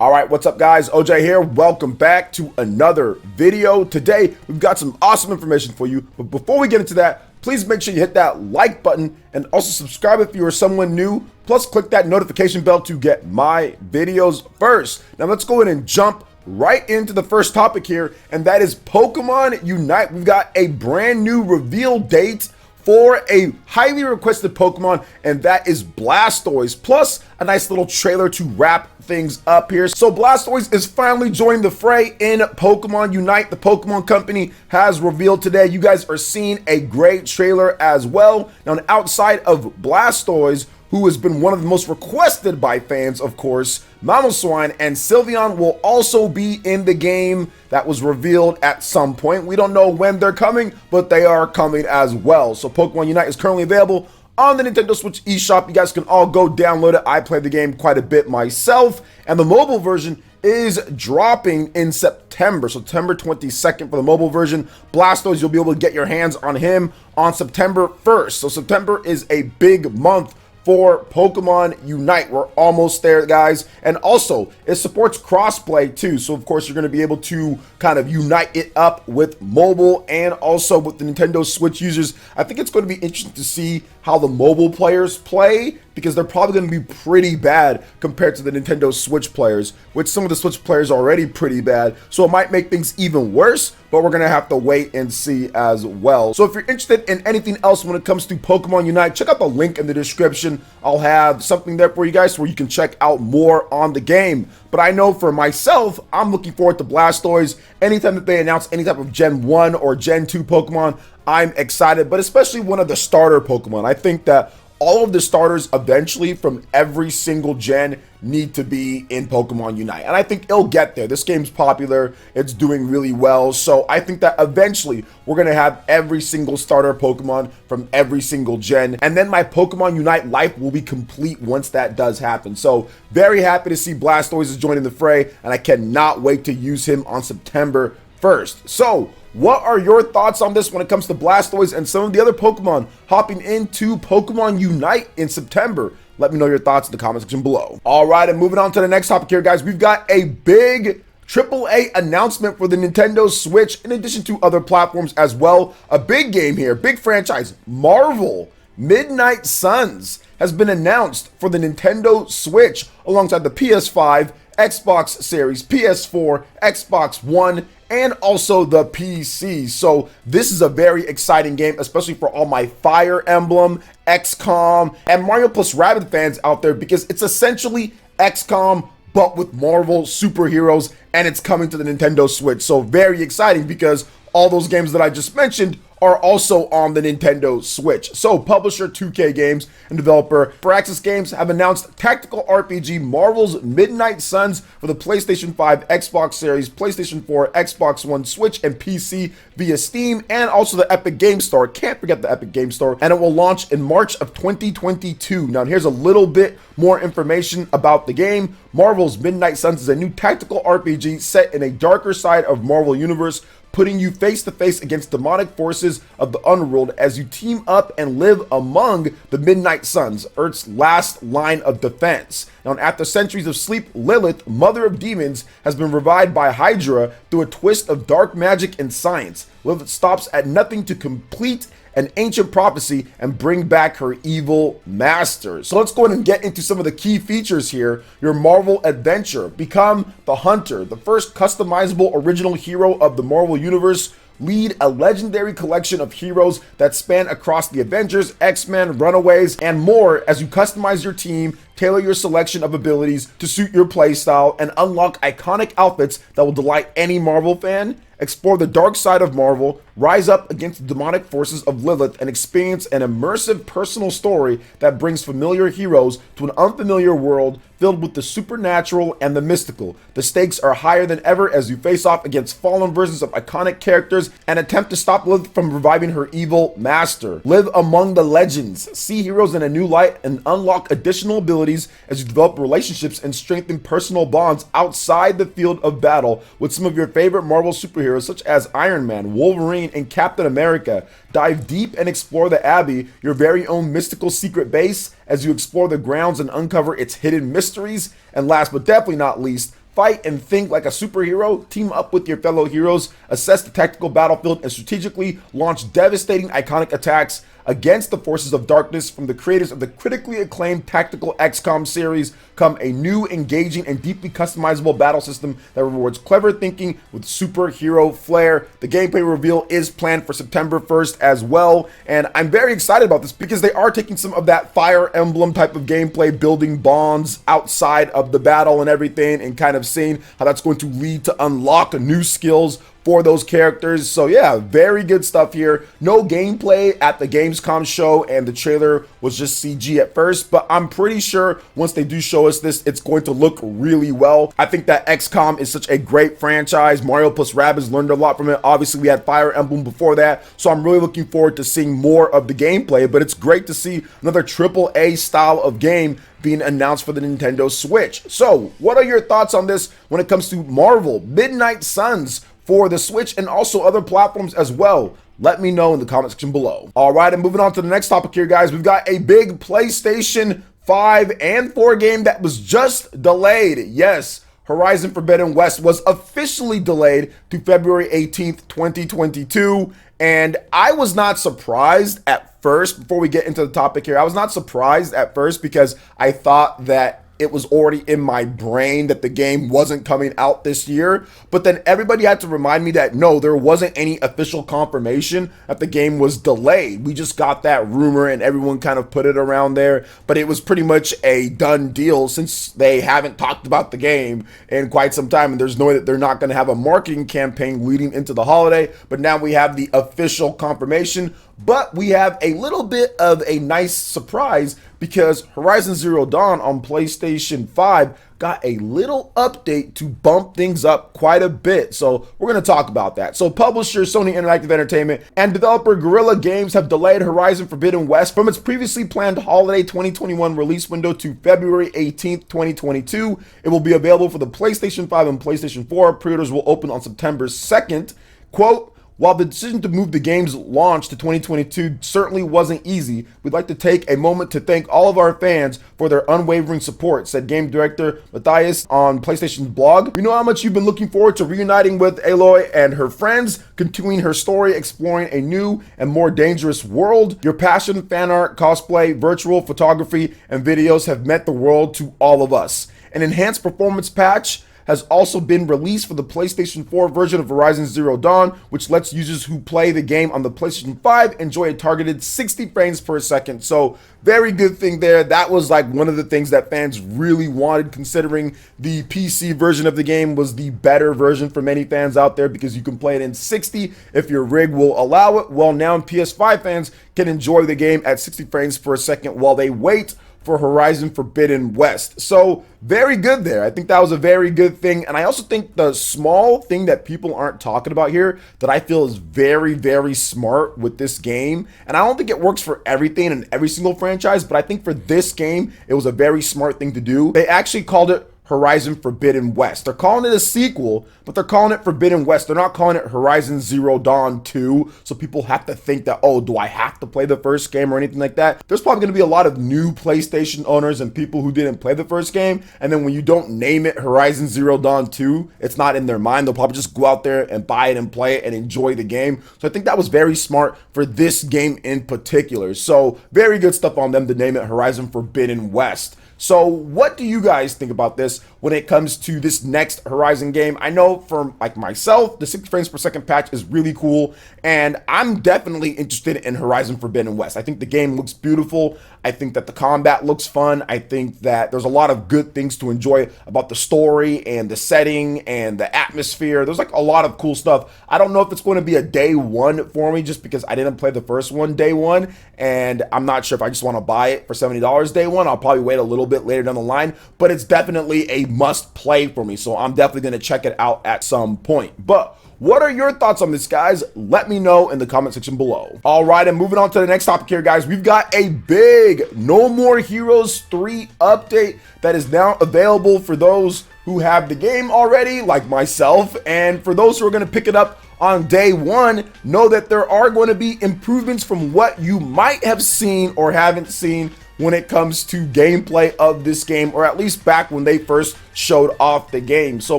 All right, what's up guys? OJ here. Welcome back to another video. Today, we've got some awesome information for you. But before we get into that, please make sure you hit that like button and also subscribe if you are someone new. Plus, click that notification bell to get my videos first. Now, let's go ahead and jump right into the first topic here, and that is Pokemon Unite. We've got a brand new reveal date for a highly requested Pokemon, and that is Blastoise, plus a nice little trailer to wrap things up here. So Blastoise is finally joining the fray in Pokemon Unite. The Pokemon Company has revealed today. You guys are seeing a great trailer as well. Now, outside of Blastoise, who has been one of the most requested by fans, of course, Mamoswine and Sylveon will also be in the game. That was revealed at some point. We don't know when they're coming, but they are coming as well. So Pokemon Unite is currently available on the Nintendo Switch eShop. You guys can all go download it. I played the game quite a bit myself, and the mobile version is dropping in September. So September 22nd for the mobile version. Blastoise, you'll be able to get your hands on him on September 1st. So September is a big month for Pokemon Unite. We're almost there, guys. And also, it supports crossplay too. So of course, you're going to be able to kind of unite it up with mobile and also with the Nintendo Switch users. I think it's going to be interesting to see how the mobile players play, because they're probably going to be pretty bad compared to the Nintendo Switch players, which some of the Switch players are already pretty bad. So it might make things even worse, but we're going to have to wait and see as well. So if you're interested in anything else when it comes to Pokemon Unite, check out the link in the description. I'll have something there for you guys where you can check out more on the game. But I know for myself, I'm looking forward to Blastoise. Anytime that they announce any type of Gen 1 or Gen 2 Pokemon, I'm excited, but especially one of the starter Pokemon. I think that all of the starters eventually from every single gen need to be in Pokemon Unite. And I think it'll get there. This game's popular. It's doing really well. So I think that eventually we're going to have every single starter Pokemon from every single gen. And then my Pokemon Unite life will be complete once that does happen. So very happy to see Blastoise is joining the fray, and I cannot wait to use him on September 1st. So what are your thoughts on this when it comes to Blastoise and some of the other Pokemon hopping into Pokemon Unite in September? Let me know your thoughts in the comment section below. All right, and moving on to the next topic here, guys. We've got a big AAA announcement for the Nintendo Switch, in addition to other platforms as well. A big game here, big franchise. Marvel Midnight Suns has been announced for the Nintendo Switch alongside the PS5, Xbox Series, PS4, Xbox One, and also the PC. So this is a very exciting game, especially for all my Fire Emblem, XCOM, and Mario plus Rabbids fans out there, because it's essentially XCOM but with Marvel superheroes, and it's coming to the Nintendo Switch. So very exciting, because all those games that I just mentioned are also on the Nintendo Switch. So publisher 2K Games and developer PlayerEssence Games have announced tactical RPG Marvel's Midnight Suns for the PlayStation 5, Xbox Series, PlayStation 4, Xbox One, Switch, and PC via Steam, and also the Epic Game Store. Can't forget the Epic Game Store. And it will launch in March of 2022. Now here's a little bit more information about the game. Marvel's Midnight Suns is a new tactical RPG set in a darker side of Marvel Universe, putting you face to face against demonic forces of the underworld as you team up and live among the Midnight Suns, Earth's last line of defense. Now, after centuries of sleep, Lilith, mother of demons, has been revived by Hydra through a twist of dark magic and science. Lilith stops at nothing to complete an ancient prophecy and bring back her evil masters. So let's go ahead and get into some of the key features here. Your Marvel adventure. Become the Hunter, the first customizable original hero of the Marvel Universe. Lead a legendary collection of heroes that span across the Avengers, X-Men, Runaways, and more as you customize your team, tailor your selection of abilities to suit your playstyle, and unlock iconic outfits that will delight any Marvel fan. Explore the dark side of Marvel, rise up against the demonic forces of Lilith, and experience an immersive personal story that brings familiar heroes to an unfamiliar world filled with the supernatural and the mystical. The stakes are higher than ever as you face off against fallen versions of iconic characters and attempt to stop Lilith from reviving her evil master. Live among the legends, see heroes in a new light, and unlock additional abilities as you develop relationships and strengthen personal bonds outside the field of battle with some of your favorite Marvel superheroes such as Iron Man, Wolverine, and Captain America. Dive deep and explore the Abbey, your very own mystical secret base, as you explore the grounds and uncover its hidden mysteries. And last but definitely not least, fight and think like a superhero, team up with your fellow heroes, assess the tactical battlefield, and strategically launch devastating iconic attacks against the forces of darkness. From the creators of the critically acclaimed tactical XCOM series come a new, engaging, and deeply customizable battle system that rewards clever thinking with superhero flair. The gameplay reveal is planned for September 1st as well, and I'm very excited about this because they are taking some of that Fire Emblem type of gameplay, building bonds outside of the battle and everything, and kind of seeing how that's going to lead to unlock new skills for those characters. So yeah, very good stuff here. No gameplay at the Gamescom show, and the trailer was just CG at first, but I'm pretty sure once they do show us this, it's going to look really well. I think that XCOM is such a great franchise. Mario plus Rabbids learned a lot from it. Obviously, we had Fire Emblem before that, so I'm really looking forward to seeing more of the gameplay, but it's great to see another AAA style of game being announced for the Nintendo Switch. So what are your thoughts on this when it comes to Marvel Midnight Suns for the Switch and also other platforms as well? Let me know in the comment section below. All right, and moving on to the next topic here, guys. We've got a big PlayStation 5 and 4 game that was just delayed. Yes, Horizon Forbidden West was officially delayed to February 18th, 2022. And I was not surprised at first. Before we get into the topic here, I was not surprised at first because I thought that it was already in my brain that the game wasn't coming out this year. But then everybody had to remind me that no, there wasn't any official confirmation that the game was delayed. We just got that rumor and everyone kind of put it around there, but it was pretty much a done deal since they haven't talked about the game in quite some time, and there's no way that they're not going to have a marketing campaign leading into the holiday. But now we have the official confirmation, but we have a little bit of a nice surprise because Horizon Zero Dawn on PlayStation 5 got a little update to bump things up quite a bit. So we're going to talk about that. So publisher Sony Interactive Entertainment and developer Guerrilla Games have delayed Horizon Forbidden West from its previously planned holiday 2021 release window to February 18th, 2022. It will be available for the PlayStation 5 and PlayStation 4. Pre-orders will open on September 2nd. Quote, "While the decision to move the game's launch to 2022 certainly wasn't easy, we'd like to take a moment to thank all of our fans for their unwavering support," said game director Matthias on PlayStation's blog. "We know how much you've been looking forward to reuniting with Aloy and her friends, continuing her story, exploring a new and more dangerous world. Your passion, fan art, cosplay, virtual photography, and videos have meant the world to all of us. An enhanced performance patch has also been released for the PlayStation 4 version of Horizon Zero Dawn, which lets users who play the game on the PlayStation 5 enjoy a targeted 60 frames per second. So very good thing there. That was like one of the things that fans really wanted, considering the PC version of the game was the better version for many fans out there because you can play it in 60 if your rig will allow it. Well, now PS5 fans can enjoy the game at 60 frames per second while they wait for Horizon Forbidden West. So very good there. I think that was a very good thing. And I also think the small thing that people aren't talking about here that I feel is very, very smart with this game, and I don't think it works for everything and every single franchise, but I think for this game, it was a very smart thing to do. They actually called it Horizon Forbidden West. They're calling it a sequel, but they're calling it Forbidden West. They're not calling it Horizon Zero Dawn 2, so people have to think that, oh, do I have to play the first game or anything like that? There's probably going to be a lot of new PlayStation owners and people who didn't play the first game, and then when you don't name it Horizon Zero Dawn 2, it's not in their mind. They'll probably just go out there and buy it and play it and enjoy the game. So I think that was very smart for this game in particular. So very good stuff on them to name it Horizon Forbidden West. So what do you guys think about this when it comes to this next Horizon game? I know for like myself, the 60 frames per second patch is really cool, and I'm definitely interested in Horizon Forbidden West. I think the game looks beautiful. I think that the combat looks fun. I think that there's a lot of good things to enjoy about the story and the setting and the atmosphere. There's like a lot of cool stuff. I don't know if it's going to be a day one for me just because I didn't play the first one day one, and I'm not sure if I just want to buy it for $70 day one. I'll probably wait a little bit later down the line, but it's definitely a must play for me, so I'm definitely going to check it out at some point. But what are your thoughts on this, guys? Let me know in the comment section below. All right, and moving on to the next topic here, guys. We've got a big No More Heroes 3 update that is now available for those who have the game already, like myself, and for those who are going to pick it up on day one, know that there are going to be improvements from what you might have seen or haven't seen when it comes to gameplay of this game, or at least back when they first showed off the game. So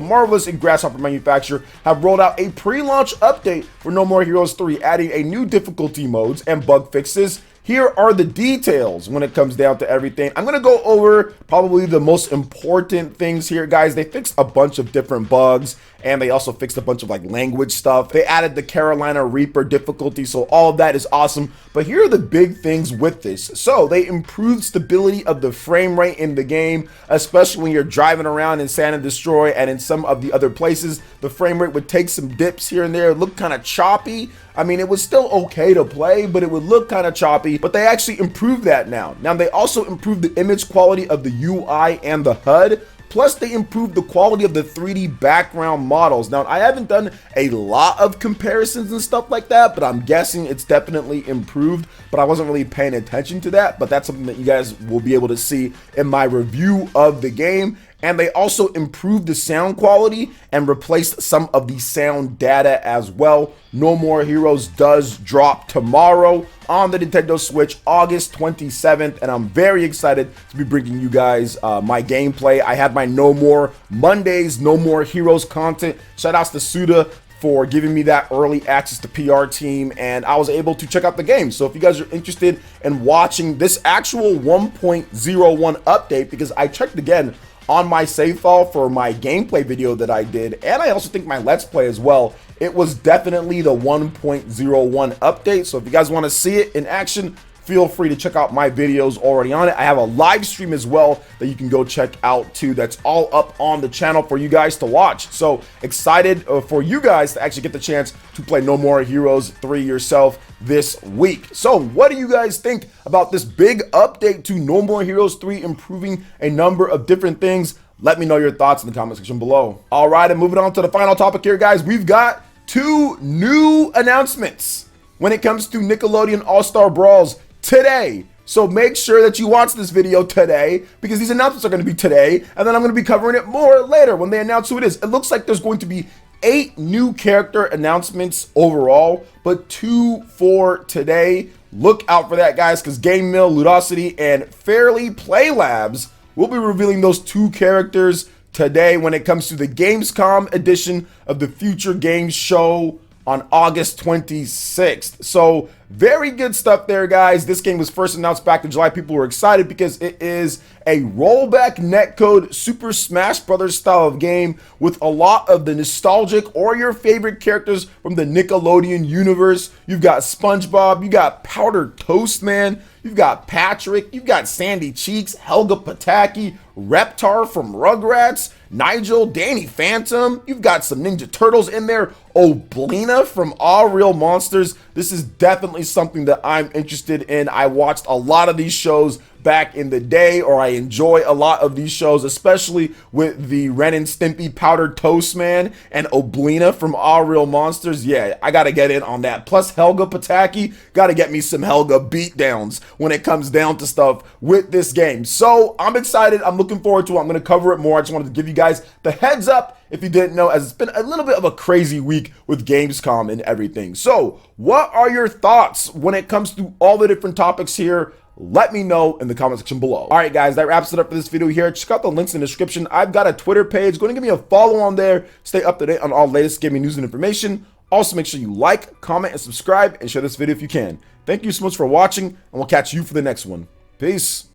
Marvelous and Grasshopper Manufacturer have rolled out a pre-launch update for No More Heroes 3, adding a new difficulty modes and bug fixes. Here are the details when it comes down to everything. I'm going to go over probably the most important things here, guys. They fixed a bunch of different bugs, and they also fixed a bunch of like language stuff. They added the Carolina Reaper difficulty, so all of that is awesome. But here are the big things with this. So they improved stability of the frame rate in the game, especially when you're driving around in Sand and Destroy and in some of the other places. The frame rate would take some dips here and there. It looked kind of choppy. I mean, it was still okay to play, but it would look kind of choppy, but they actually improved that now. Now, they also improved the image quality of the UI and the HUD, plus they improved the quality of the 3D background models. Now, I haven't done a lot of comparisons and stuff like that, but I'm guessing it's definitely improved, but I wasn't really paying attention to that, but that's something that you guys will be able to see in my review of the game. And they also improved the sound quality and replaced some of the sound data as well. No More Heroes does drop tomorrow on the Nintendo Switch, August 27th, and I'm very excited to be bringing you guys my gameplay. I had my No More Mondays, No More Heroes content. Shout outs to Suda for giving me that early access to PR team, and I was able to check out the game. So if you guys are interested in watching this actual 1.01 update, because I checked again on my save file for my gameplay video that I did, and I also think my Let's Play as well, it was definitely the 1.01 update. So if you guys want to see it in action, feel free to check out my videos already on it. I have a live stream as well that you can go check out too. That's all up on the channel for you guys to watch. So excited for you guys to actually get the chance to play No More Heroes 3 yourself this week. So what do you guys think about this big update to No More Heroes 3, improving a number of different things? Let me know your thoughts in the comment section below. All right, and moving on to the final topic here, guys. We've got 2 new announcements when it comes to Nickelodeon All-Star Brawls today. So make sure that you watch this video today, because these announcements are going to be today, and then I'm going to be covering it more later when they announce who it is. It looks like there's going to be 8 new character announcements overall, but 2 for today. Look out for that, guys, because Game Mill, Ludosity, and Fairly Play Labs will be revealing those 2 characters today when it comes to the Gamescom edition of the Future Games Show on August 26th. So very good stuff there, guys. This game was first announced back in July. People were excited because it is a rollback netcode Super Smash Brothers style of game with a lot of the nostalgic or your favorite characters from the Nickelodeon universe. You've got SpongeBob, you got Powder Toast Man, you've got Patrick, you've got Sandy Cheeks, Helga Pataki, Reptar from Rugrats, Nigel, Danny Phantom. You've got some Ninja Turtles in there, Oblina from All Real Monsters. This is definitely something that I'm interested in. I watched a lot of these shows back in the day, or I enjoy a lot of these shows, especially with the Ren and Stimpy Powdered Toast Man and Oblina from All Real Monsters. Yeah, I gotta get in on that. Plus Helga Pataki, gotta get me some Helga beatdowns when it comes down to stuff with this game. So I'm excited. I'm looking forward to it. I'm gonna cover it more. I just wanted to give you guys the heads up if you didn't know, as it's been a little bit of a crazy week with Gamescom and everything. So what are your thoughts when it comes to all the different topics here? Let me know in the comment section below. All right, guys, that wraps it up for this video here. Check out the links in the description. I've got a Twitter page. Go and give me a follow on there. Stay up to date on all latest gaming news and information. Also, make sure you like, comment, and subscribe, and share this video if you can. Thank you so much for watching, and we'll catch you for the next one. Peace.